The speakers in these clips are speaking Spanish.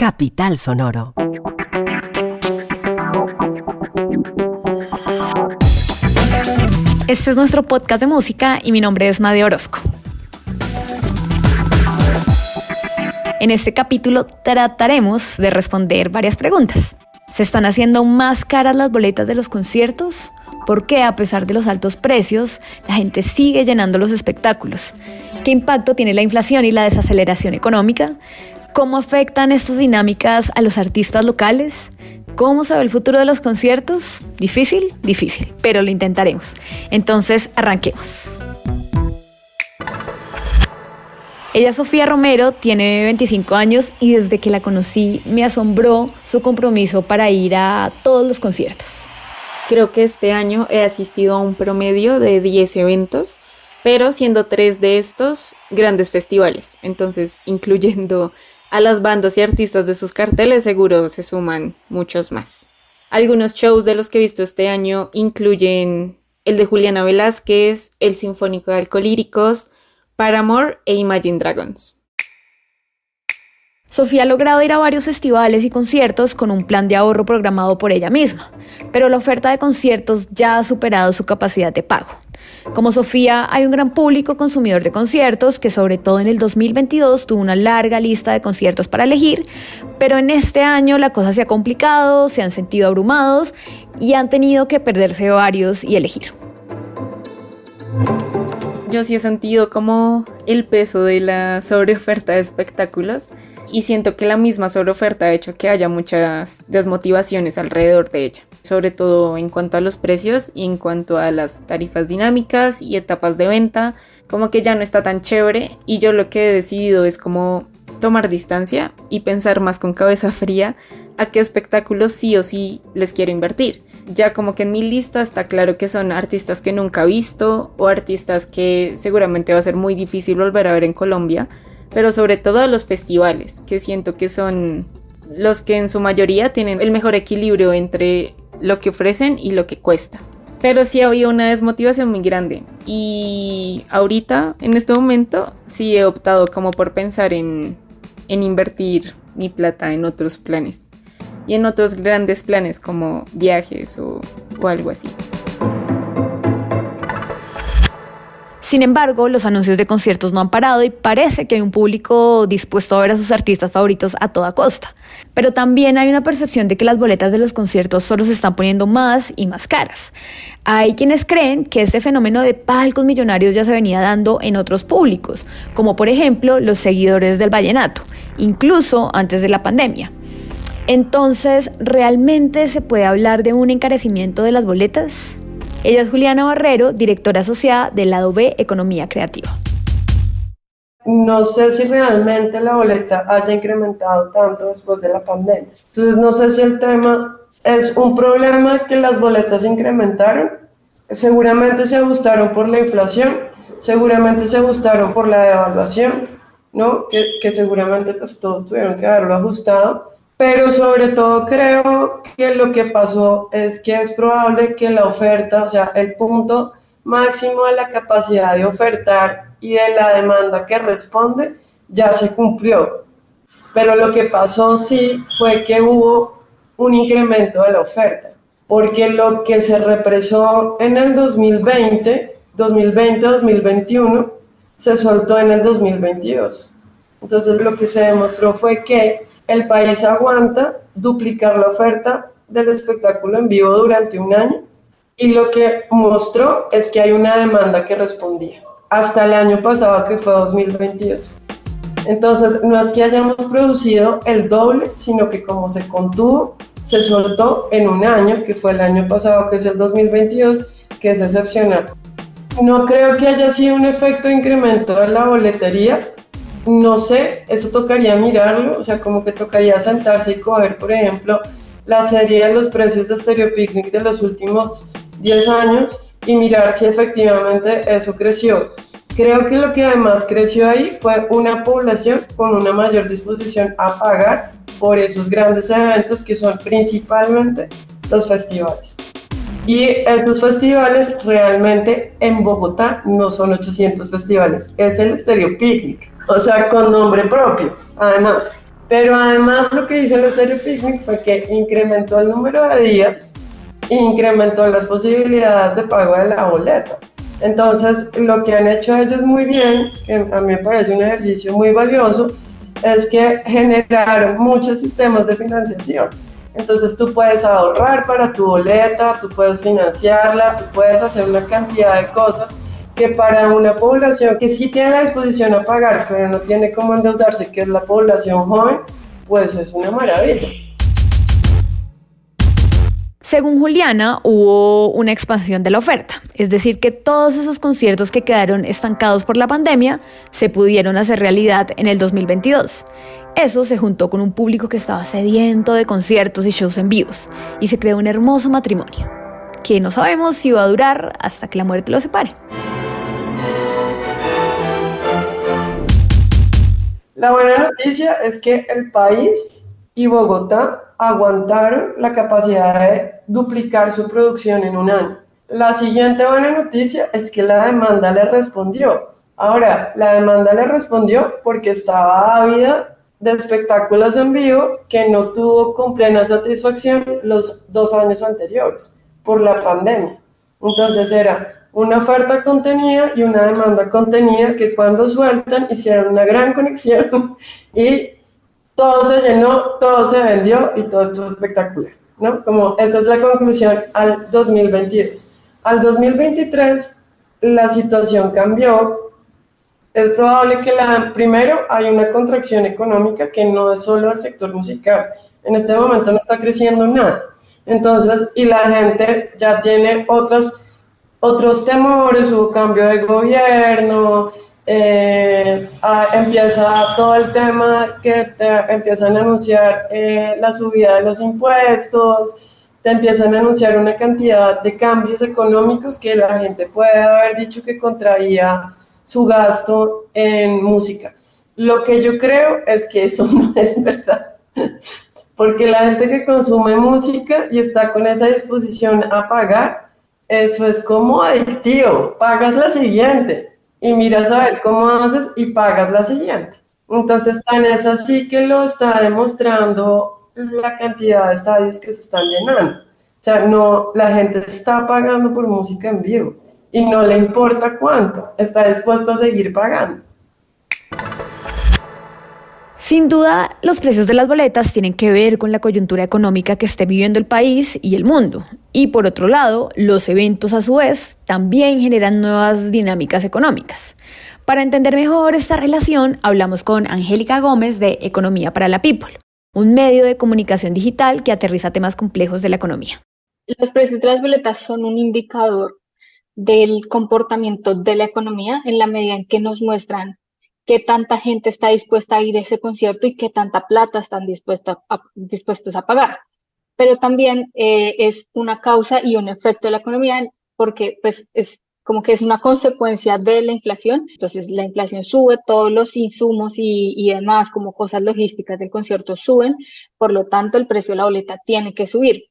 Capital Sonoro. Este es nuestro podcast de música y mi nombre es Made Orozco. En este capítulo trataremos de responder varias preguntas. ¿Se están haciendo más caras las boletas de los conciertos? ¿Por qué, a pesar de los altos precios, la gente sigue llenando los espectáculos? ¿Qué impacto tiene la inflación y la desaceleración económica? ¿Cómo afectan estas dinámicas a los artistas locales? ¿Cómo se ve el futuro de los conciertos? Difícil, pero lo intentaremos. Entonces, arranquemos. Ella es Sofía Romero, tiene 25 años y desde que la conocí me asombró su compromiso para ir a todos los conciertos. Creo que este año he asistido a un promedio de 10 eventos, pero siendo 3 de estos grandes festivales. Entonces, incluyendo a las bandas y artistas de sus carteles, seguro se suman muchos más. Algunos shows de los que he visto este año incluyen el de Juliana Velázquez, el Sinfónico de Alcolíricos, Paramore e Imagine Dragons. Sofía ha logrado ir a varios festivales y conciertos con un plan de ahorro programado por ella misma, pero la oferta de conciertos ya ha superado su capacidad de pago. Como Sofía, hay un gran público consumidor de conciertos que sobre todo en el 2022 tuvo una larga lista de conciertos para elegir, pero en este año la cosa se ha complicado, se han sentido abrumados y han tenido que perderse varios y elegir. Yo sí he sentido como el peso de la sobreoferta de espectáculos y siento que la misma sobreoferta ha hecho que haya muchas desmotivaciones alrededor de ella, sobre todo en cuanto a los precios y en cuanto a las tarifas dinámicas y etapas de venta, como que ya no está tan chévere y yo lo que he decidido es como tomar distancia y pensar más con cabeza fría a qué espectáculos sí o sí les quiero invertir. Ya como que en mi lista está claro que son artistas que nunca he visto o artistas que seguramente va a ser muy difícil volver a ver en Colombia, pero sobre todo a los festivales, que siento que son los que en su mayoría tienen el mejor equilibrio entre lo que ofrecen y lo que cuesta. Pero sí había una desmotivación muy grande y ahorita, en este momento, sí he optado como por pensar en invertir mi plata en otros planes. Y en otros grandes planes como viajes o algo así. Sin embargo, los anuncios de conciertos no han parado y parece que hay un público dispuesto a ver a sus artistas favoritos a toda costa. Pero también hay una percepción de que las boletas de los conciertos solo se están poniendo más y más caras. Hay quienes creen que este fenómeno de palcos millonarios ya se venía dando en otros públicos, como por ejemplo los seguidores del vallenato, incluso antes de la pandemia. Entonces, ¿realmente se puede hablar de un encarecimiento de las boletas? Ella es Juliana Barrero, directora asociada del lado B Economía Creativa. No sé si realmente la boleta haya incrementado tanto después de la pandemia. Entonces, no sé si el tema es un problema que las boletas incrementaron. Seguramente se ajustaron por la inflación, seguramente se ajustaron por la devaluación, ¿no? Que seguramente pues todos tuvieron que haberlo ajustado. Pero sobre todo creo que lo que pasó es que es probable que la oferta, o sea, el punto máximo de la capacidad de ofertar y de la demanda que responde ya se cumplió. Pero lo que pasó sí fue que hubo un incremento de la oferta, porque lo que se represó en el 2020-2021, se soltó en el 2022. Entonces lo que se demostró fue que el país aguanta duplicar la oferta del espectáculo en vivo durante un año y lo que mostró es que hay una demanda que respondía hasta el año pasado, que fue 2022. Entonces no es que hayamos producido el doble, sino que como se contuvo, se soltó en un año, que fue el año pasado, que es el 2022, que es excepcional. No creo que haya sido un efecto de incremento de la boletería. No sé, eso tocaría mirarlo, o sea, como que tocaría sentarse y coger, por ejemplo, la serie de los precios de Stereo Picnic de los últimos 10 años y mirar si efectivamente eso creció. Creo que lo que además creció ahí fue una población con una mayor disposición a pagar por esos grandes eventos que son principalmente los festivales. Y estos festivales realmente en Bogotá no son 800 festivales, es el Stereo Picnic, o sea, con nombre propio, además. Pero además lo que hizo el Estéreo Picnic fue que incrementó el número de días e incrementó las posibilidades de pago de la boleta. Entonces, lo que han hecho ellos muy bien, que a mí me parece un ejercicio muy valioso, es que generaron muchos sistemas de financiación. Entonces tú puedes ahorrar para tu boleta, tú puedes financiarla, tú puedes hacer una cantidad de cosas que para una población que sí tiene la disposición a pagar, pero no tiene cómo endeudarse, que es la población joven, pues es una maravilla. Según Juliana, hubo una expansión de la oferta, es decir, que todos esos conciertos que quedaron estancados por la pandemia se pudieron hacer realidad en el 2022. Eso se juntó con un público que estaba sediento de conciertos y shows en vivos, y se creó un hermoso matrimonio, que no sabemos si va a durar hasta que la muerte los separe. La buena noticia es que el país y Bogotá aguantaron la capacidad de duplicar su producción en un año. La siguiente buena noticia es que la demanda le respondió. Ahora, la demanda le respondió porque estaba ávida de espectáculos en vivo que no tuvo con plena satisfacción los 2 años anteriores por la pandemia. Entonces era una oferta contenida y una demanda contenida que cuando sueltan hicieron una gran conexión y todo se llenó, todo se vendió y todo estuvo espectacular, ¿no? Como esa es la conclusión al 2022. Al 2023 la situación cambió. Es probable que primero hay una contracción económica que no es solo el sector musical. En este momento no está creciendo nada. Entonces, y la gente ya tiene otros temores, hubo cambio de gobierno, empieza todo el tema que te empiezan a anunciar la subida de los impuestos, te empiezan a anunciar una cantidad de cambios económicos que la gente puede haber dicho que contraía su gasto en música. Lo que yo creo es que eso no es verdad, porque la gente que consume música y está con esa disposición a pagar, eso es como adictivo, pagas la siguiente y miras a ver cómo haces y pagas la siguiente. Entonces, tan es así que lo está demostrando la cantidad de estadios que se están llenando. O sea, no, la gente está pagando por música en vivo y no le importa cuánto, está dispuesto a seguir pagando. Sin duda, los precios de las boletas tienen que ver con la coyuntura económica que esté viviendo el país y el mundo. Y por otro lado, los eventos a su vez también generan nuevas dinámicas económicas. Para entender mejor esta relación, hablamos con Angélica Gómez de Economía para la People, un medio de comunicación digital que aterriza temas complejos de la economía. Los precios de las boletas son un indicador del comportamiento de la economía en la medida en que nos muestran qué tanta gente está dispuesta a ir a ese concierto y qué tanta plata están dispuestos a pagar. Pero también es una causa y un efecto de la economía porque pues es como que es una consecuencia de la inflación. Entonces la inflación sube, todos los insumos y demás como cosas logísticas del concierto suben, por lo tanto el precio de la boleta tiene que subir.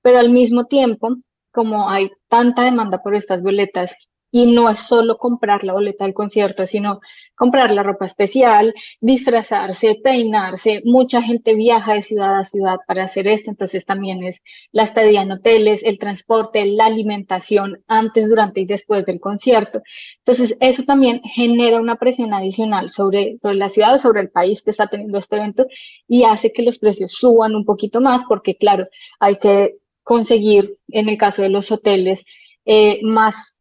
Pero al mismo tiempo, como hay tanta demanda por estas boletas, y no es solo comprar la boleta del concierto, sino comprar la ropa especial, disfrazarse, peinarse. Mucha gente viaja de ciudad a ciudad para hacer esto, entonces también es la estadía en hoteles, el transporte, la alimentación antes, durante y después del concierto. Entonces eso también genera una presión adicional sobre la ciudad o sobre el país que está teniendo este evento y hace que los precios suban un poquito más porque, claro, hay que conseguir, en el caso de los hoteles, más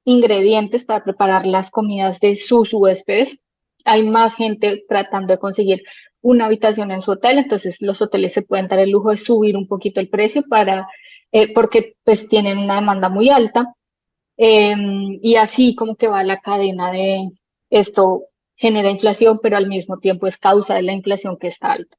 ingredientes para preparar las comidas de sus huéspedes. Hay más gente tratando de conseguir una habitación en su hotel, entonces los hoteles se pueden dar el lujo de subir un poquito el precio porque pues tienen una demanda muy alta. Y así como que va la cadena de esto genera inflación, pero al mismo tiempo es causa de la inflación que está alta.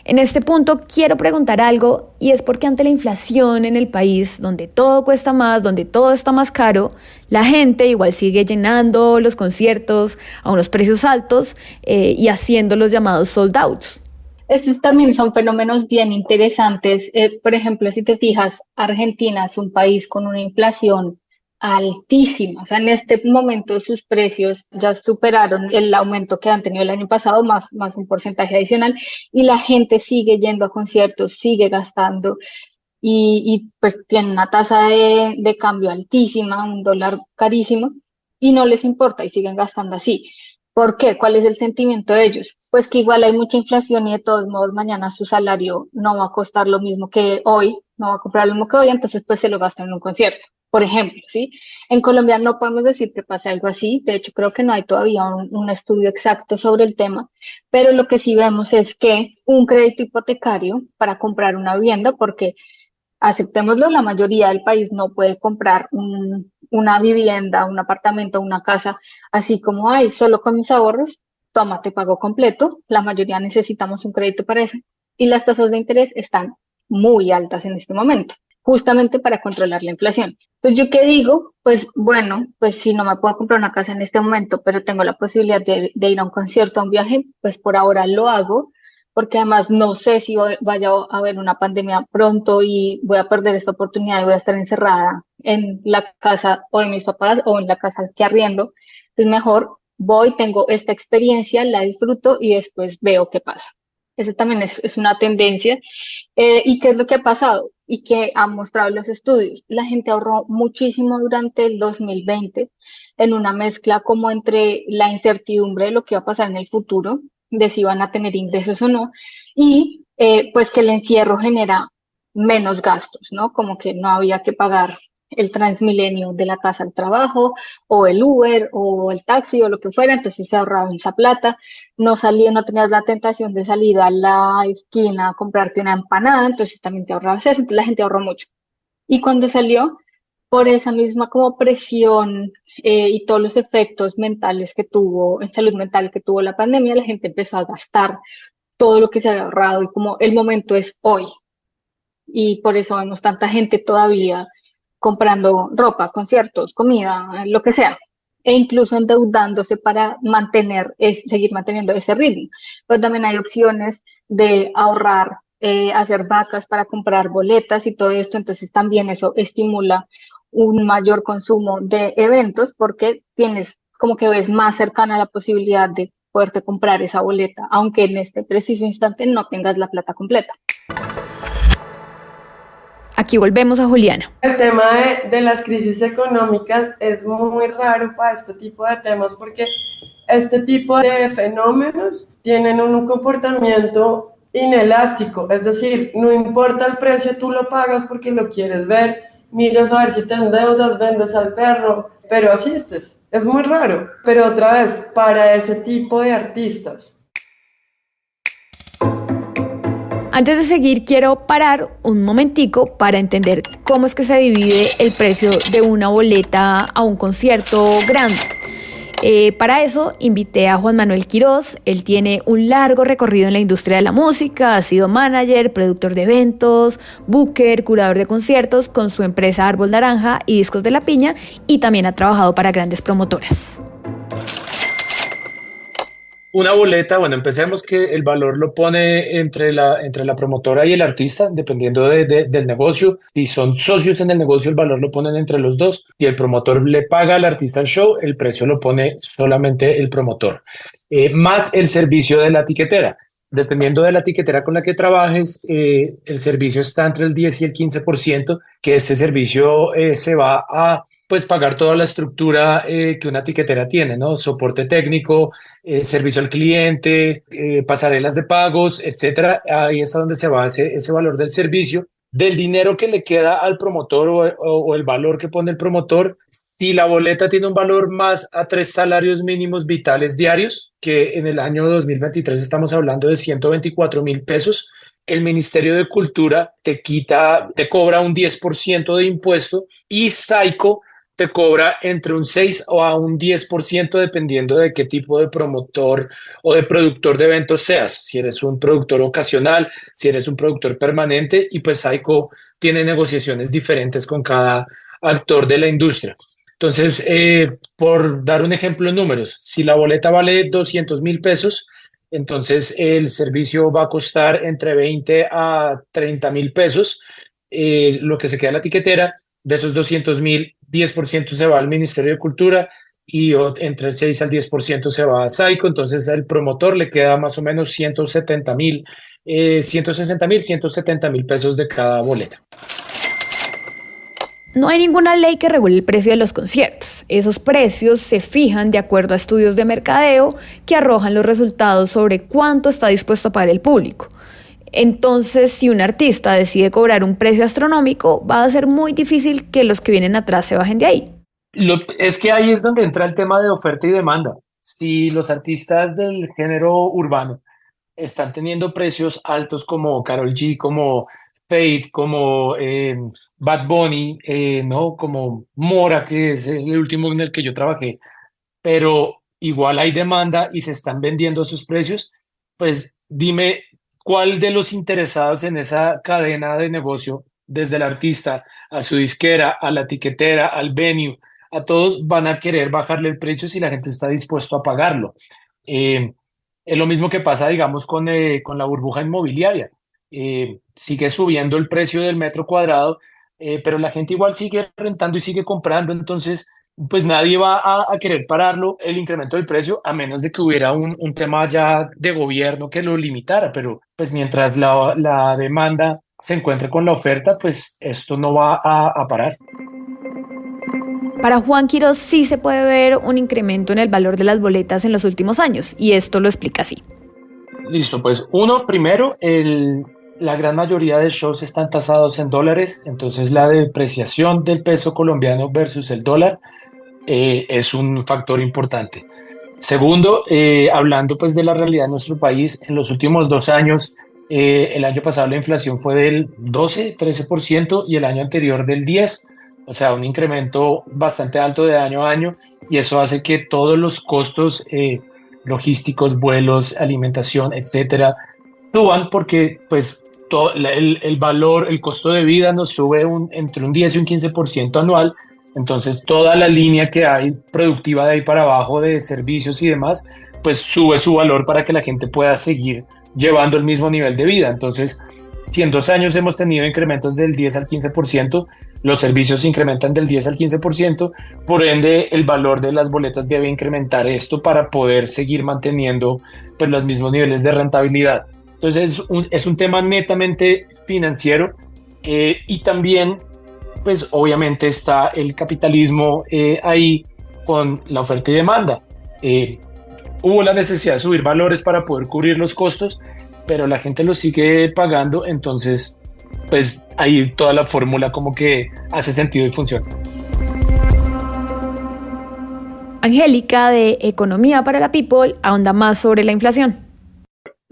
En este punto quiero preguntar algo y es porque ante la inflación en el país, donde todo cuesta más, donde todo está más caro, la gente igual sigue llenando los conciertos a unos precios altos y haciendo los llamados sold outs. Estos también son fenómenos bien interesantes. Por ejemplo, si te fijas, Argentina es un país con una inflación altísima. O sea, en este momento sus precios ya superaron el aumento que han tenido el año pasado, más un porcentaje adicional, y la gente sigue yendo a conciertos, sigue gastando pues tienen una tasa de cambio altísima, un dólar carísimo, y no les importa y siguen gastando así. ¿Por qué? ¿Cuál es el sentimiento de ellos? Pues que igual hay mucha inflación y de todos modos mañana su salario no va a costar lo mismo que hoy, no va a comprar lo mismo que hoy, entonces pues se lo gastan en un concierto, por ejemplo, ¿sí? En Colombia no podemos decir que pase algo así, de hecho creo que no hay todavía un estudio exacto sobre el tema, pero lo que sí vemos es que un crédito hipotecario para comprar una vivienda, porque aceptémoslo, la mayoría del país no puede comprar una vivienda, un apartamento, una casa, así como, ay, solo con mis ahorros, toma, te pago completo. La mayoría necesitamos un crédito para eso. Y las tasas de interés están muy altas en este momento, justamente para controlar la inflación. Entonces, ¿yo qué digo? Pues bueno, pues si no me puedo comprar una casa en este momento, pero tengo la posibilidad de ir a un concierto, a un viaje, pues por ahora lo hago porque además no sé si vaya a haber una pandemia pronto y voy a perder esta oportunidad y voy a estar encerrada en la casa o de mis papás o en la casa que arriendo. Entonces mejor voy, tengo esta experiencia, la disfruto y después veo qué pasa. Esa también es una tendencia. ¿Y qué es lo que ha pasado? Y que han mostrado los estudios. La gente ahorró muchísimo durante el 2020 en una mezcla como entre la incertidumbre de lo que va a pasar en el futuro, de si van a tener ingresos o no, y pues que el encierro genera menos gastos, ¿no? Como que no había que pagar el Transmilenio de la casa al trabajo, o el Uber, o el taxi, o lo que fuera, entonces se ahorraba esa plata, no salía, no tenías la tentación de salir a la esquina a comprarte una empanada, entonces también te ahorrabas eso, entonces la gente ahorró mucho. Y cuando salió, por esa misma como presión y todos los efectos mentales que tuvo, en salud mental que tuvo la pandemia, la gente empezó a gastar todo lo que se había ahorrado y como el momento es hoy. Y por eso vemos tanta gente todavía comprando ropa, conciertos, comida, lo que sea, e incluso endeudándose para seguir manteniendo ese ritmo. Pero también hay opciones de ahorrar, hacer vacas para comprar boletas y todo esto, entonces también eso estimula un mayor consumo de eventos porque tienes como que ves más cercana la posibilidad de poderte comprar esa boleta, aunque en este preciso instante no tengas la plata completa. Aquí volvemos a Juliana. El tema de las crisis económicas es muy raro para este tipo de temas porque este tipo de fenómenos tienen un comportamiento inelástico, es decir, no importa el precio, tú lo pagas porque lo quieres ver, miras a ver si te endeudas, vendes al perro, pero asistes. Es muy raro, pero otra vez, para ese tipo de artistas. Antes de seguir, quiero parar un momentico para entender cómo es que se divide el precio de una boleta a un concierto grande. Para eso invité a Juan Manuel Quiroz. Él tiene un largo recorrido en la industria de la música, ha sido manager, productor de eventos, booker, curador de conciertos con su empresa Árbol Naranja y Discos de la Piña, y también ha trabajado para grandes promotoras. Una boleta, bueno, empecemos que el valor lo pone entre la promotora y el artista, dependiendo del negocio. Si son socios en el negocio, el valor lo ponen entre los dos. Y el promotor le paga al artista el show, el precio lo pone solamente el promotor. Más el servicio de la tiquetera. Dependiendo de la tiquetera con la que trabajes, el servicio está entre el 10 y el 15%, que este servicio se va a pues pagar toda la estructura que una tiquetera tiene, ¿no? Soporte técnico, servicio al cliente, pasarelas de pagos, etcétera. Ahí es donde se va ese valor del servicio. Del dinero que le queda al promotor o el valor que pone el promotor, si la boleta tiene un valor más a 3 salarios mínimos vitales diarios, que en el año 2023 estamos hablando de 124,000 pesos, el Ministerio de Cultura te cobra un 10% de impuesto y Saico te cobra entre un 6 o a un 10% dependiendo de qué tipo de promotor o de productor de eventos seas. Si eres un productor ocasional, si eres un productor permanente, y pues Saico tiene negociaciones diferentes con cada actor de la industria. Entonces, por dar un ejemplo en números, si la boleta vale 200,000 pesos, entonces el servicio va a costar entre 20 a 30,000 pesos, lo que se queda en la tiquetera. De esos 200,000, 10% se va al Ministerio de Cultura y entre el 6 al 10% se va a Saico. Entonces al promotor le queda más o menos 170.000, 160.000, 170.000 pesos de cada boleta. No hay ninguna ley que regule el precio de los conciertos. Esos precios se fijan de acuerdo a estudios de mercadeo que arrojan los resultados sobre cuánto está dispuesto a pagar el público. Entonces, si un artista decide cobrar un precio astronómico, va a ser muy difícil que los que vienen atrás se bajen de ahí. Es que ahí es donde entra el tema de oferta y demanda. Si los artistas del género urbano están teniendo precios altos como Karol G, como Fate, como Bad Bunny, ¿no? Como Mora, que es el último en el que yo trabajé, pero igual hay demanda y se están vendiendo esos precios, pues dime cuál de los interesados en esa cadena de negocio, desde el artista a su disquera, a la etiquetera, al venue, a todos van a querer bajarle el precio si la gente está dispuesto a pagarlo. Eh, es lo mismo que pasa, digamos, con la burbuja inmobiliaria. Sigue subiendo el precio del metro cuadrado, pero la gente igual sigue rentando y sigue comprando. Entonces, pues nadie va a querer pararlo, el incremento del precio, a menos de que hubiera un tema ya de gobierno que lo limitara. Pero pues mientras la demanda se encuentre con la oferta, pues esto no va a parar. Para Juan Quiroz sí se puede ver un incremento en el valor de las boletas en los últimos años, y esto lo explica así. Listo, pues primero, la gran mayoría de shows están tasados en dólares, entonces la depreciación del peso colombiano versus el dólar es un factor importante. Segundo, hablando pues de la realidad de nuestro país, en los últimos 2 años, el año pasado la inflación fue del 12-13% y el año anterior del 10%. O sea, un incremento bastante alto de año a año, y eso hace que todos los costos logísticos, vuelos, alimentación, etcétera, suban porque pues el valor, el costo de vida nos sube entre un 10 y un 15% anual. Entonces toda la línea que hay productiva de ahí para abajo de servicios y demás, pues sube su valor para que la gente pueda seguir llevando el mismo nivel de vida. Entonces, si en 2 años hemos tenido incrementos del 10 al 15%, los servicios se incrementan del 10 al 15%, por ende el valor de las boletas debe incrementar esto para poder seguir manteniendo pues, los mismos niveles de rentabilidad. Entonces es un tema netamente financiero, y también pues obviamente está el capitalismo ahí con la oferta y demanda. Hubo la necesidad de subir valores para poder cubrir los costos, pero la gente lo sigue pagando, entonces pues ahí toda la fórmula como que hace sentido y funciona. Angélica, de Economía para la People, ahonda más sobre la inflación.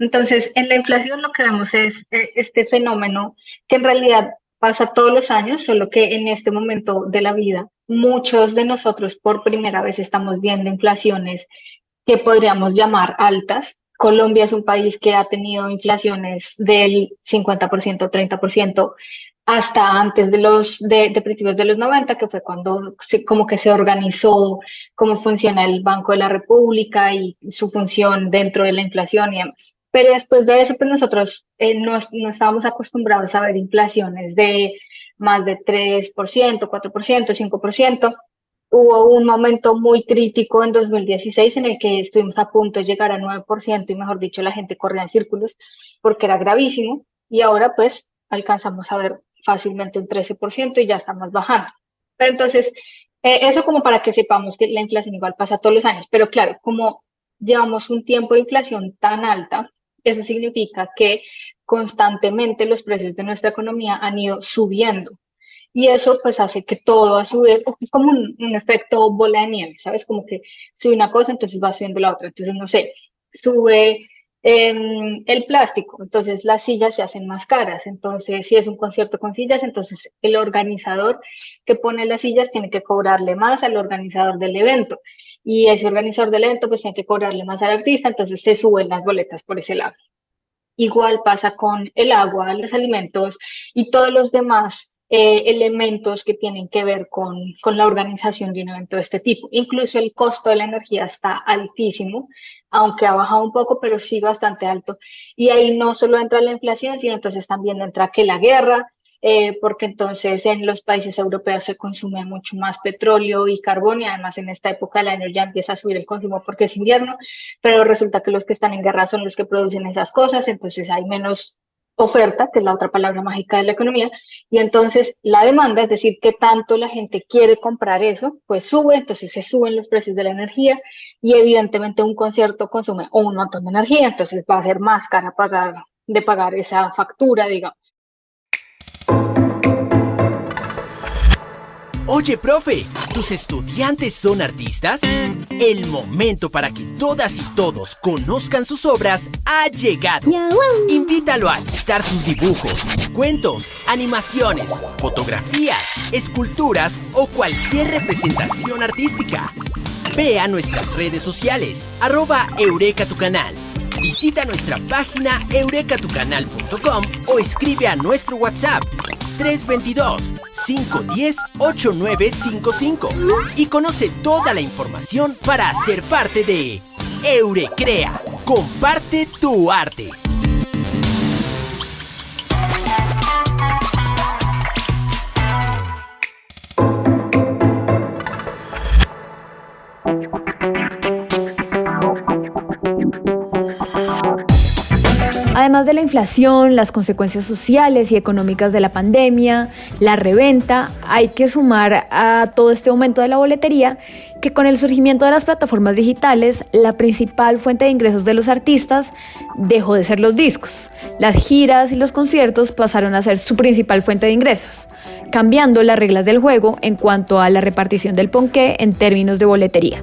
Entonces, en la inflación lo que vemos es este fenómeno que en realidad pasa todos los años, solo que en este momento de la vida, muchos de nosotros por primera vez estamos viendo inflaciones que podríamos llamar altas. Colombia es un país que ha tenido inflaciones del 50%, 30%, hasta antes de principios de los 90, que fue cuando como que se organizó cómo funciona el Banco de la República y su función dentro de la inflación y demás. Pero después de eso, pues nosotros no estábamos acostumbrados a ver inflaciones de más de 3%, 4%, 5%. Hubo un momento muy crítico en 2016 en el que estuvimos a punto de llegar a 9% y mejor dicho la gente corría en círculos porque era gravísimo, y ahora pues alcanzamos a ver fácilmente un 13% y ya estamos bajando. Pero entonces, eso como para que sepamos que la inflación igual pasa todos los años, pero claro, como llevamos un tiempo de inflación tan alta, eso significa que constantemente los precios de nuestra economía han ido subiendo. Y eso pues hace que todo a su vez, es como un efecto bola de nieve, ¿sabes? Como que sube una cosa, entonces va subiendo la otra. Entonces, no sé, sube el plástico, entonces las sillas se hacen más caras. Entonces, si es un concierto con sillas, entonces el organizador que pone las sillas tiene que cobrarle más al organizador del evento. Y ese organizador del evento pues tiene que cobrarle más al artista, entonces se suben las boletas por ese lado. Igual pasa con el agua, los alimentos y todos los demás elementos que tienen que ver con la organización de un evento de este tipo. Incluso el costo de la energía está altísimo, aunque ha bajado un poco, pero sí bastante alto. Y ahí no solo entra la inflación, sino entonces también entra que la guerra, porque entonces en los países europeos se consume mucho más petróleo y carbón y además en esta época del año ya empieza a subir el consumo porque es invierno, pero resulta que los que están en guerra son los que producen esas cosas, entonces hay menos oferta, que es la otra palabra mágica de la economía, y entonces la demanda, es decir, que tanto la gente quiere comprar eso, pues sube, entonces se suben los precios de la energía y evidentemente un concierto consume un montón de energía, entonces va a ser más cara de pagar esa factura, digamos. Oye, profe, ¿tus estudiantes son artistas? El momento para que todas y todos conozcan sus obras ha llegado. Invítalo a listar sus dibujos, cuentos, animaciones, fotografías, esculturas o cualquier representación artística. Ve a nuestras redes sociales, @eurekatucanal. Visita nuestra página eurekatucanal.com o escribe a nuestro WhatsApp 322-510-8955 y conoce toda la información para ser parte de Eurecrea. Comparte tu arte. Además de la inflación, las consecuencias sociales y económicas de la pandemia, la reventa, hay que sumar a todo este aumento de la boletería que con el surgimiento de las plataformas digitales, la principal fuente de ingresos de los artistas dejó de ser los discos. Las giras y los conciertos pasaron a ser su principal fuente de ingresos, cambiando las reglas del juego en cuanto a la repartición del ponqué en términos de boletería.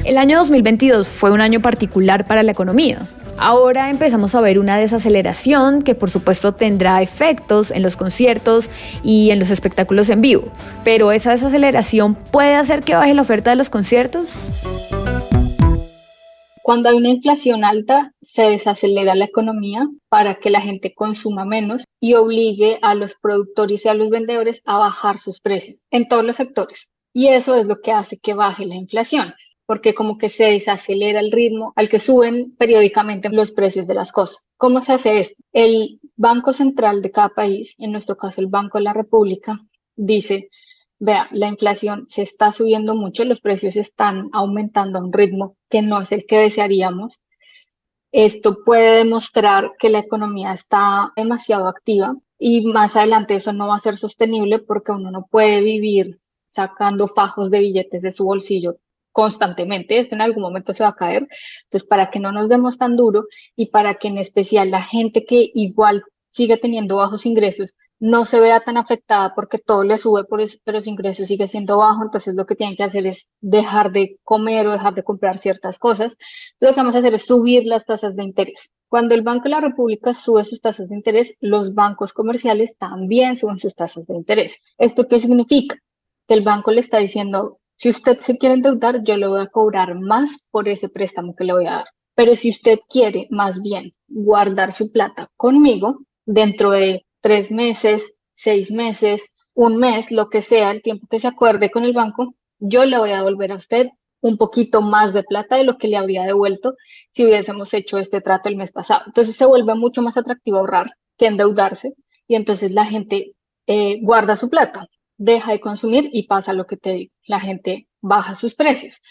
El año 2022 fue un año particular para la economía. Ahora empezamos a ver una desaceleración que por supuesto tendrá efectos en los conciertos y en los espectáculos en vivo. Pero esa desaceleración puede hacer que baje la oferta de los conciertos. Cuando hay una inflación alta, se desacelera la economía para que la gente consuma menos y obligue a los productores y a los vendedores a bajar sus precios en todos los sectores. Y eso es lo que hace que baje la inflación, porque como que se desacelera el ritmo al que suben periódicamente los precios de las cosas. ¿Cómo se hace esto? El Banco Central de cada país, en nuestro caso el Banco de la República, dice, vea, la inflación se está subiendo mucho, los precios están aumentando a un ritmo que no es el que desearíamos. Esto puede demostrar que la economía está demasiado activa y más adelante eso no va a ser sostenible porque uno no puede vivir sacando fajos de billetes de su bolsillo constantemente, esto en algún momento se va a caer, entonces para que no nos demos tan duro y para que en especial la gente que igual sigue teniendo bajos ingresos no se vea tan afectada porque todo le sube, pero su ingreso sigue siendo bajo, entonces lo que tienen que hacer es dejar de comer o dejar de comprar ciertas cosas, entonces lo que vamos a hacer es subir las tasas de interés. Cuando el Banco de la República sube sus tasas de interés, los bancos comerciales también suben sus tasas de interés. ¿Esto qué significa? Que el banco le está diciendo, si usted se quiere endeudar, yo le voy a cobrar más por ese préstamo que le voy a dar. Pero si usted quiere más bien guardar su plata conmigo, dentro de 3 meses, 6 meses, un mes, lo que sea, el tiempo que se acuerde con el banco, yo le voy a devolver a usted un poquito más de plata de lo que le habría devuelto si hubiésemos hecho este trato el mes pasado. Entonces se vuelve mucho más atractivo ahorrar que endeudarse y entonces la gente guarda su plata, deja de consumir y pasa lo que te digo, la gente baja sus precios.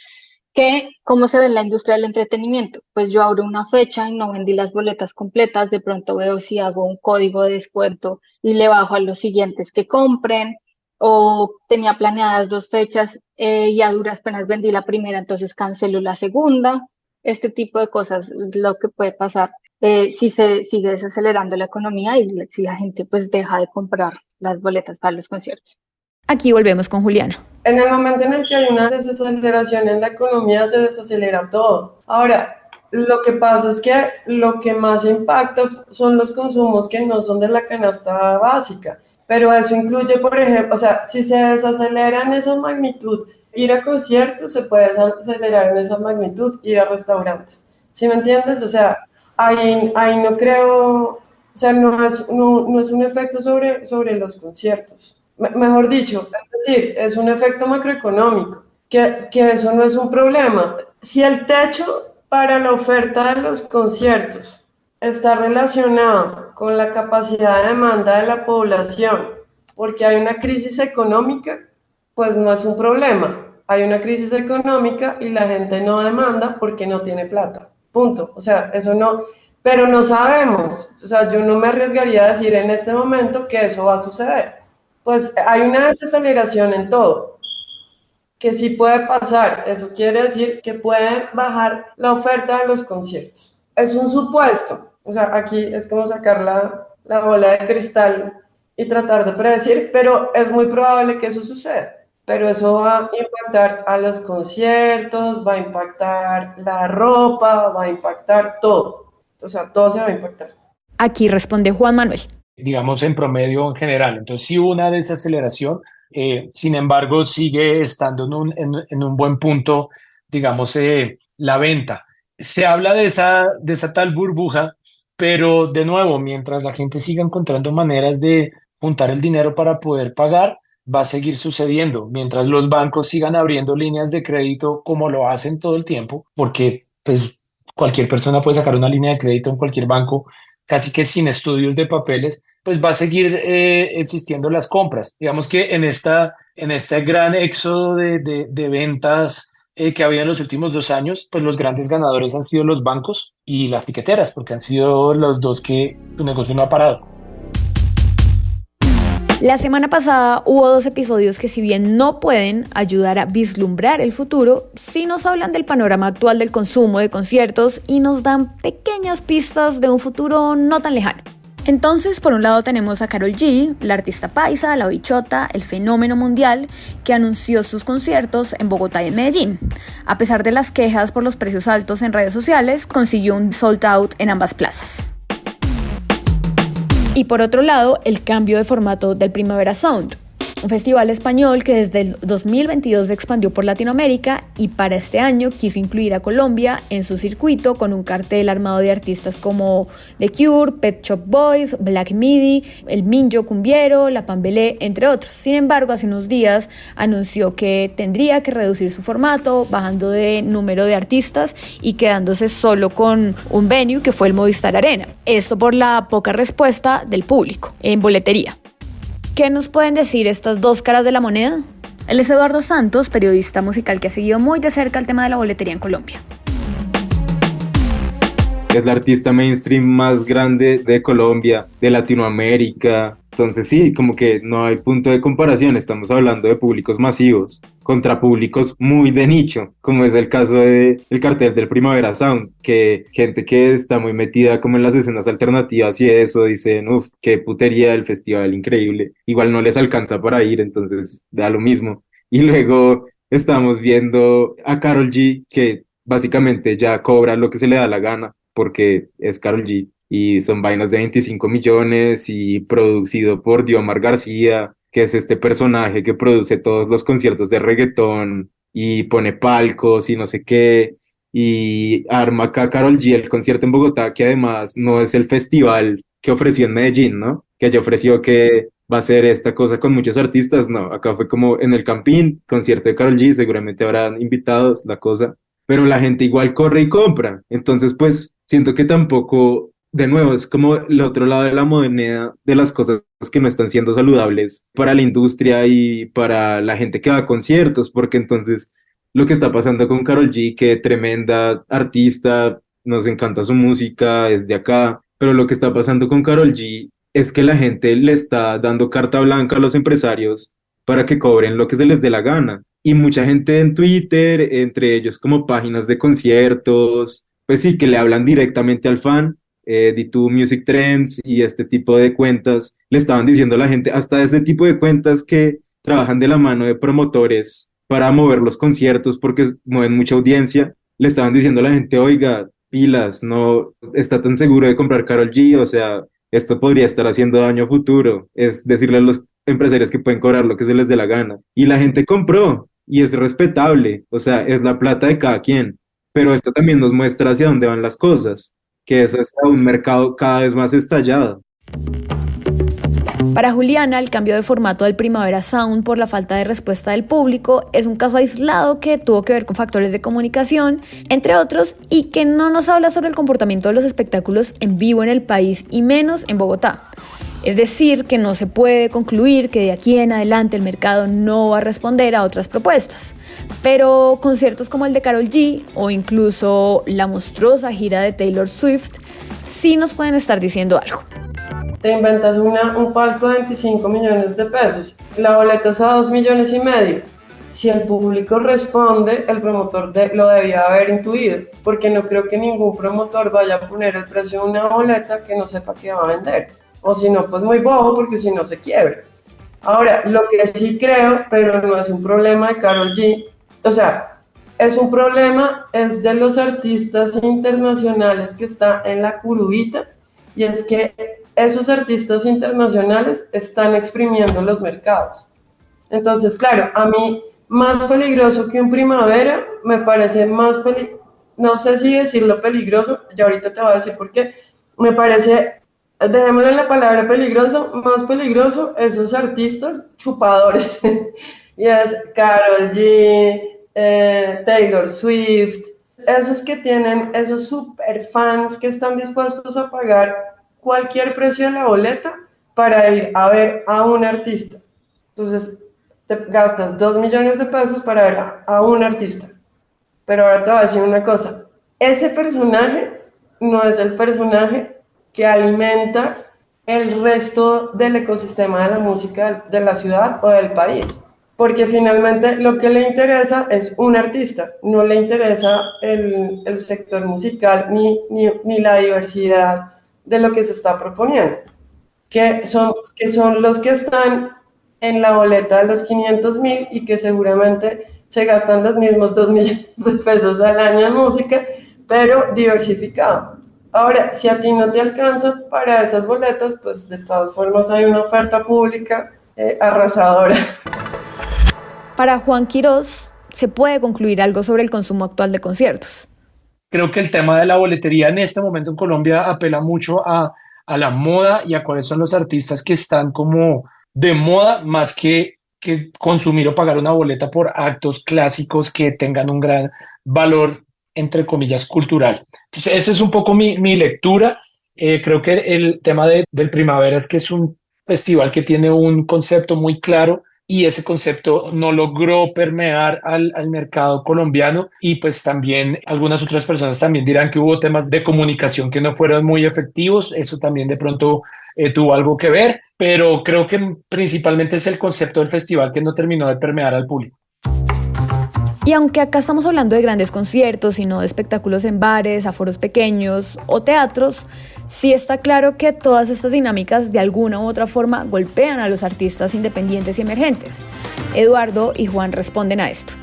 ¿Cómo se ve en la industria del entretenimiento? Pues yo abro una fecha y no vendí las boletas completas, de pronto veo si hago un código de descuento y le bajo a los siguientes que compren, o tenía planeadas 2 fechas y a duras penas vendí la primera, entonces cancelo la segunda. Este tipo de cosas es lo que puede pasar si se sigue desacelerando la economía y si la gente pues deja de comprar las boletas para los conciertos. Aquí volvemos con Juliana. En el momento en el que hay una desaceleración en la economía, se desacelera todo. Ahora, lo que pasa es que lo que más impacta son los consumos que no son de la canasta básica. Pero eso incluye, por ejemplo, o sea, si se desacelera en esa magnitud, ir a conciertos, se puede desacelerar en esa magnitud, ir a restaurantes. ¿Sí me entiendes? O sea, ahí no creo, o sea, no es un efecto sobre los conciertos. Mejor dicho, es decir, es un efecto macroeconómico, que eso no es un problema. Si el techo para la oferta de los conciertos está relacionado con la capacidad de demanda de la población, porque hay una crisis económica, pues no es un problema. Hay una crisis económica y la gente no demanda porque no tiene plata. Punto. O sea, eso no, pero no sabemos. O sea, yo no me arriesgaría a decir en este momento que eso va a suceder. Pues hay una desaceleración en todo, que sí puede pasar. Eso quiere decir que puede bajar la oferta de los conciertos. Es un supuesto. O sea, aquí es como sacar la bola de cristal y tratar de predecir, pero es muy probable que eso suceda. Pero eso va a impactar a los conciertos, va a impactar la ropa, va a impactar todo. O sea, todo se va a impactar. Aquí responde Juan Manuel. Digamos en promedio en general. Entonces sí hubo una desaceleración, sin embargo sigue estando en un buen punto, digamos, la venta. Se habla de esa tal burbuja, pero de nuevo, mientras la gente siga encontrando maneras de juntar el dinero para poder pagar, va a seguir sucediendo. Mientras los bancos sigan abriendo líneas de crédito como lo hacen todo el tiempo, porque pues cualquier persona puede sacar una línea de crédito en cualquier banco casi que sin estudios de papeles, pues va a seguir existiendo las compras. Digamos que en este gran éxodo de ventas que ha habido en los últimos 2 años, pues los grandes ganadores han sido los bancos y las tiqueteras, porque han sido los dos que su negocio no ha parado. La semana pasada hubo 2 episodios que, si bien no pueden ayudar a vislumbrar el futuro, sí nos hablan del panorama actual del consumo de conciertos y nos dan pequeñas pistas de un futuro no tan lejano. Entonces, por un lado tenemos a Karol G, la artista paisa, la bichota, el fenómeno mundial, que anunció sus conciertos en Bogotá y en Medellín. A pesar de las quejas por los precios altos en redes sociales, consiguió un sold out en ambas plazas. Y por otro lado, el cambio de formato del Primavera Sound, un festival español que desde el 2022 se expandió por Latinoamérica y para este año quiso incluir a Colombia en su circuito con un cartel armado de artistas como The Cure, Pet Shop Boys, Black Midi, El Minyo Cumbiero, La Pambelé, entre otros. Sin embargo, hace unos días anunció que tendría que reducir su formato, bajando de número de artistas y quedándose solo con un venue que fue el Movistar Arena. Esto por la poca respuesta del público en boletería. ¿Qué nos pueden decir estas dos caras de la moneda? Él es Eduardo Santos, periodista musical que ha seguido muy de cerca el tema de la boletería en Colombia. Es la artista mainstream más grande de Colombia, de Latinoamérica. Entonces sí, como que no hay punto de comparación. Estamos hablando de públicos masivos contra públicos muy de nicho, como es el caso del cartel del Primavera Sound, que gente que está muy metida como en las escenas alternativas y eso, dicen, uff, qué putería el festival, increíble. Igual no les alcanza para ir, entonces da lo mismo. Y luego estamos viendo a Karol G, que básicamente ya cobra lo que se le da la gana, porque es Karol G, y son vainas de 25 millones y producido por Diomar García, que es este personaje que produce todos los conciertos de reggaetón y pone palcos y no sé qué, y arma acá Karol G el concierto en Bogotá, que además no es el festival que ofreció en Medellín, ¿no? Que ya ofreció que va a ser esta cosa con muchos artistas, no, acá fue como en el Campín, concierto de Karol G, seguramente habrán invitados, la cosa, pero la gente igual corre y compra, entonces pues siento que tampoco, de nuevo, es como el otro lado de la moneda de las cosas que no están siendo saludables para la industria y para la gente que va a conciertos, porque entonces lo que está pasando con Karol G, que tremenda artista, nos encanta su música, es de acá, pero lo que está pasando con Karol G es que la gente le está dando carta blanca a los empresarios para que cobren lo que se les dé la gana. Y mucha gente en Twitter, entre ellos como páginas de conciertos, pues sí, que le hablan directamente al fan, D2 Music Trends y este tipo de cuentas, le estaban diciendo a la gente, hasta ese tipo de cuentas que trabajan de la mano de promotores para mover los conciertos porque mueven mucha audiencia, le estaban diciendo a la gente, oiga, pilas, no está tan seguro de comprar Karol G, o sea, esto podría estar haciendo daño a futuro, es decirle a los empresarios que pueden cobrar lo que se les dé la gana. Y la gente compró, y es respetable, o sea, es la plata de cada quien, pero esto también nos muestra hacia dónde van las cosas, que es hasta un mercado cada vez más estallado. Para Juliana, el cambio de formato del Primavera Sound por la falta de respuesta del público es un caso aislado que tuvo que ver con factores de comunicación, entre otros, y que no nos habla sobre el comportamiento de los espectáculos en vivo en el país y menos en Bogotá. Es decir, que no se puede concluir que de aquí en adelante el mercado no va a responder a otras propuestas. Pero conciertos como el de Karol G o incluso la monstruosa gira de Taylor Swift sí nos pueden estar diciendo algo. Te inventas un palco de 25 millones de pesos, la boleta es a 2,5 millones. Si el público responde, el promotor lo debía haber intuido, porque no creo que ningún promotor vaya a poner el precio de una boleta que no sepa que va a vender. O si no, pues muy bobo, porque si no se quiebra. Ahora, lo que sí creo, pero no es un problema de Karol G, o sea, es un problema, es de los artistas internacionales que está en la curubita, y es que esos artistas internacionales están exprimiendo los mercados. Entonces, claro, a mí más peligroso que un Primavera, me parece más no sé si decirlo peligroso, ya ahorita te voy a decir por qué, me parece, dejémosle la palabra peligroso, más peligroso esos artistas chupadores, y es Karol G, Taylor Swift, esos que tienen, esos super fans que están dispuestos a pagar cualquier precio de la boleta para ir a ver a un artista. Entonces, te gastas 2 millones de pesos para ver a un artista. Pero ahora te voy a decir una cosa. Ese personaje no es el personaje que alimenta el resto del ecosistema de la música de la ciudad o del país. Porque finalmente lo que le interesa es un artista, no le interesa el sector musical ni la diversidad de lo que se está proponiendo, que son los que están en la boleta de los 500,000 y que seguramente se gastan los mismos 2 millones de pesos al año en música, pero diversificado. Ahora, si a ti no te alcanza para esas boletas, pues de todas formas hay una oferta pública arrasadora. Para Juan Quiroz, ¿se puede concluir algo sobre el consumo actual de conciertos? Creo que el tema de la boletería en este momento en Colombia apela mucho a la moda y a cuáles son los artistas que están como de moda, más que consumir o pagar una boleta por actos clásicos que tengan un gran valor, entre comillas, cultural. Entonces, esa es un poco mi lectura. Creo que el tema del Primavera es que es un festival que tiene un concepto muy claro y ese concepto no logró permear al mercado colombiano, y pues también algunas otras personas también dirán que hubo temas de comunicación que no fueron muy efectivos. Eso también de pronto tuvo algo que ver, pero creo que principalmente es el concepto del festival que no terminó de permear al público. Y aunque acá estamos hablando de grandes conciertos y no de espectáculos en bares, aforos pequeños o teatros, sí está claro que todas estas dinámicas de alguna u otra forma golpean a los artistas independientes y emergentes. Eduardo y Juan responden a esto.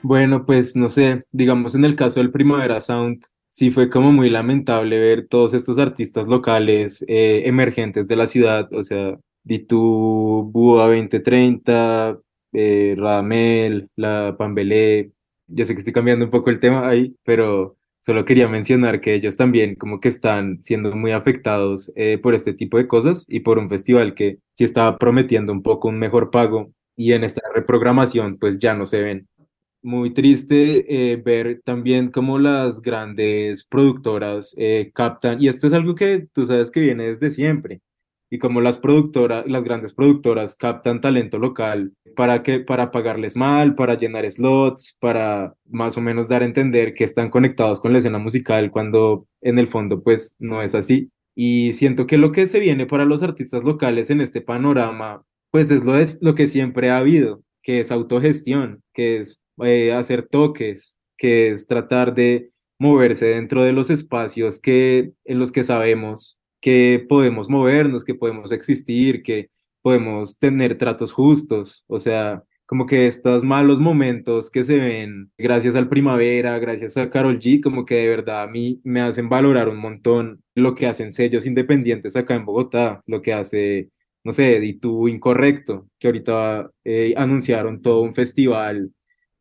Bueno, pues no sé, digamos en el caso del Primavera Sound, sí fue como muy lamentable ver todos estos artistas locales emergentes de la ciudad, o sea, Ditu, Búa 2030, Radamel, La Pambelé. Yo sé que estoy cambiando un poco el tema ahí, pero solo quería mencionar que ellos también como que están siendo muy afectados por este tipo de cosas y por un festival que sí estaba prometiendo un poco un mejor pago, y en esta reprogramación pues ya no se ven. Muy triste ver también cómo las grandes productoras captan, y esto es algo que tú sabes que viene desde siempre, y cómo las grandes productoras captan talento local para pagarles mal, para llenar slots, para más o menos dar a entender que están conectados con la escena musical, cuando en el fondo pues no es así. Y siento que lo que se viene para los artistas locales en este panorama pues es lo que siempre ha habido, que es autogestión, que es hacer toques, que es tratar de moverse dentro de los espacios en los que sabemos que podemos movernos, que podemos existir, que podemos tener tratos justos. O sea, como que estos malos momentos que se ven gracias al Primavera, gracias a Karol G, como que de verdad a mí me hacen valorar un montón lo que hacen sellos independientes acá en Bogotá, lo que hace, no sé, Ditu Incorrecto, que ahorita anunciaron todo un festival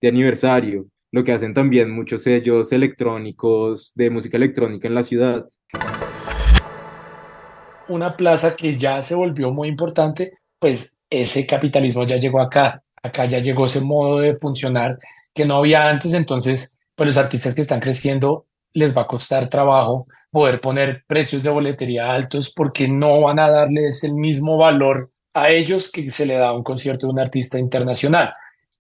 de aniversario, lo que hacen también muchos sellos electrónicos de música electrónica en la ciudad. una plaza que ya se volvió muy importante, pues ese capitalismo ya llegó acá. Acá ya llegó ese modo de funcionar que no había antes. Entonces, pues los artistas que están creciendo les va a costar trabajo poder poner precios de boletería altos porque no van a darles el mismo valor a ellos que se le da a un concierto de un artista internacional.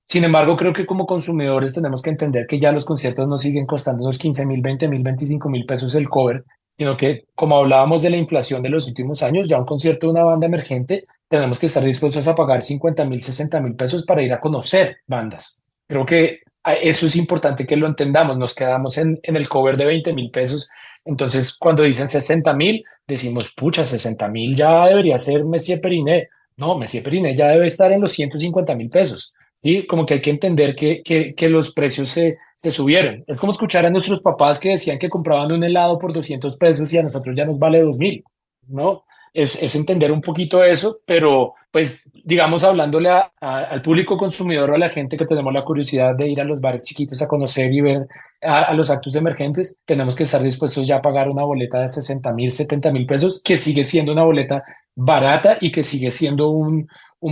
Sin embargo, creo que como consumidores tenemos que entender que ya los conciertos no siguen costando unos 15.000, 20.000, 25.000 pesos el cover, sino que como hablábamos de la inflación de los últimos años, ya un concierto de una banda emergente tenemos que estar dispuestos a pagar 50.000, 60.000 pesos para ir a conocer bandas. Creo que eso es importante que lo entendamos. Nos quedamos en el cover de 20.000 pesos. Entonces, cuando dicen 60.000, decimos, pucha, 60.000 ya debería ser Messier Periné. No, Messier Periné ya debe estar en los 150.000 pesos. Sí, como que hay que entender que los precios se subieron. Es como escuchar a nuestros papás que decían que compraban un helado por 200 pesos y a nosotros ya nos vale 2.000, ¿no? Es entender un poquito eso, pero pues digamos hablándole al público consumidor o a la gente que tenemos la curiosidad de ir a los bares chiquitos a conocer y ver a los actos emergentes, tenemos que estar dispuestos ya a pagar una boleta de 60.000, 70.000 pesos, que sigue siendo una boleta barata y que sigue siendo un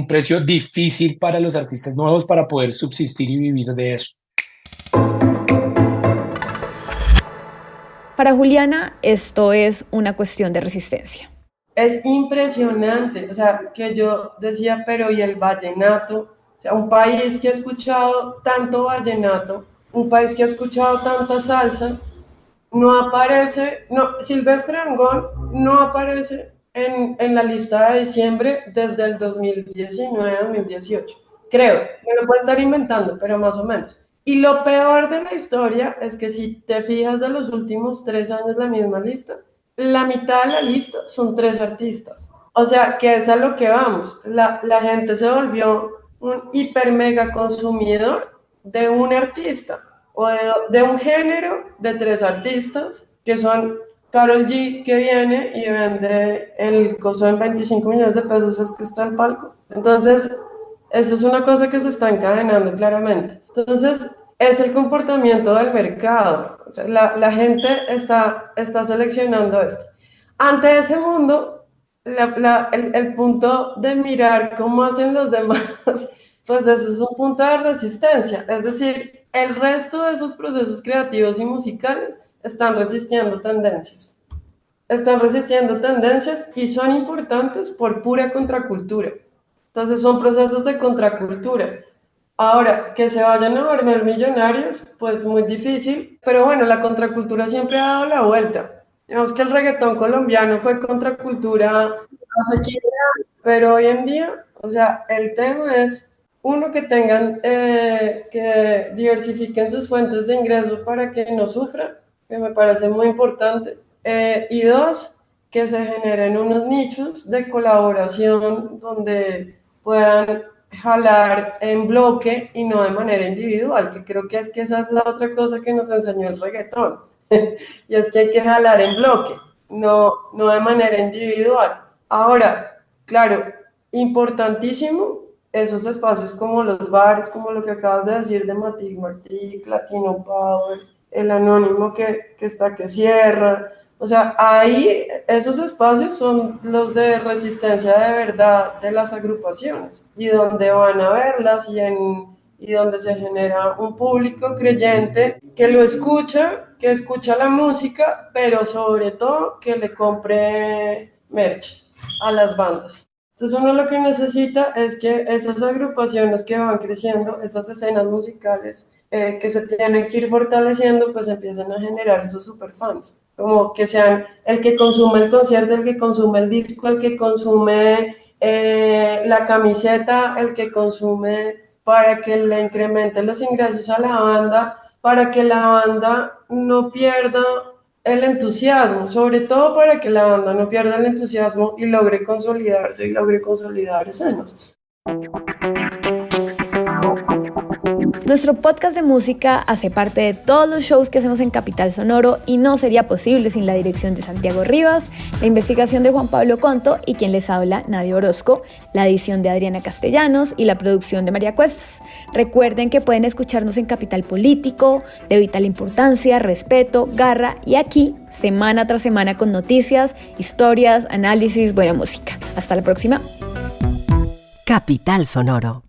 precio difícil para los artistas nuevos para poder subsistir y vivir de eso. Para Juliana, esto es una cuestión de resistencia. Es impresionante, o sea, que yo decía, pero ¿y el vallenato? O sea, un país que ha escuchado tanto vallenato, un país que ha escuchado tanta salsa, no aparece, no, Silvestre Dangond no aparece en la lista de diciembre desde el 2019-2018. Creo, me lo puedo estar inventando, pero más o menos. Y lo peor de la historia es que si te fijas de los últimos 3 años la misma lista, la mitad de la lista son 3 artistas. O sea, que es a lo que vamos. La gente se volvió un hiper mega consumidor de un artista o de un género de 3 artistas que son Karol G, que viene y vende el costo en 25 millones de pesos, es que está el palco. Entonces, eso es una cosa que se está encadenando claramente. Entonces, es el comportamiento del mercado. O sea, la gente está seleccionando esto. Ante ese mundo, el punto de mirar cómo hacen los demás, pues eso es un punto de resistencia. Es decir, el resto de esos procesos creativos y musicales están resistiendo tendencias. Están resistiendo tendencias y son importantes por pura contracultura. Entonces son procesos de contracultura. Ahora, que se vayan a volver millonarios, pues muy difícil, pero bueno, la contracultura siempre ha dado la vuelta. Digamos que el reggaetón colombiano fue contracultura hace 15 años, pero hoy en día, o sea, el tema es, uno, que tengan, que diversifiquen sus fuentes de ingreso para que no sufran, que me parece muy importante, y dos, que se generen unos nichos de colaboración donde puedan jalar en bloque y no de manera individual, que creo que esa es la otra cosa que nos enseñó el reggaetón, y es que hay que jalar en bloque, no de manera individual. Ahora, claro, importantísimo esos espacios como los bares, como lo que acabas de decir de Matic Martic, Latino Power, el anónimo que está que cierra. O sea, ahí esos espacios son los de resistencia de verdad de las agrupaciones y donde van a verlas y donde se genera un público creyente que lo escucha, que escucha la música, pero sobre todo que le compre merch a las bandas. Entonces uno lo que necesita es que esas agrupaciones que van creciendo, esas escenas musicales que se tienen que ir fortaleciendo, pues empiezan a generar esos superfans, como que sean el que consume el concierto, el que consume el disco, el que consume la camiseta, el que consume para que le incremente los ingresos a la banda, para que la banda no pierda el entusiasmo, sobre todo para que la banda no pierda el entusiasmo y logre consolidarse y logre consolidar escenas. Nuestro podcast de música hace parte de todos los shows que hacemos en Capital Sonoro y no sería posible sin la dirección de Santiago Rivas, la investigación de Juan Pablo Conto y quien les habla, Nadia Orozco, la edición de Adriana Castellanos y la producción de María Cuestas. Recuerden que pueden escucharnos en Capital Político, de Vital Importancia, Respeto, Garra y aquí, semana tras semana con noticias, historias, análisis, buena música. Hasta la próxima. Capital Sonoro.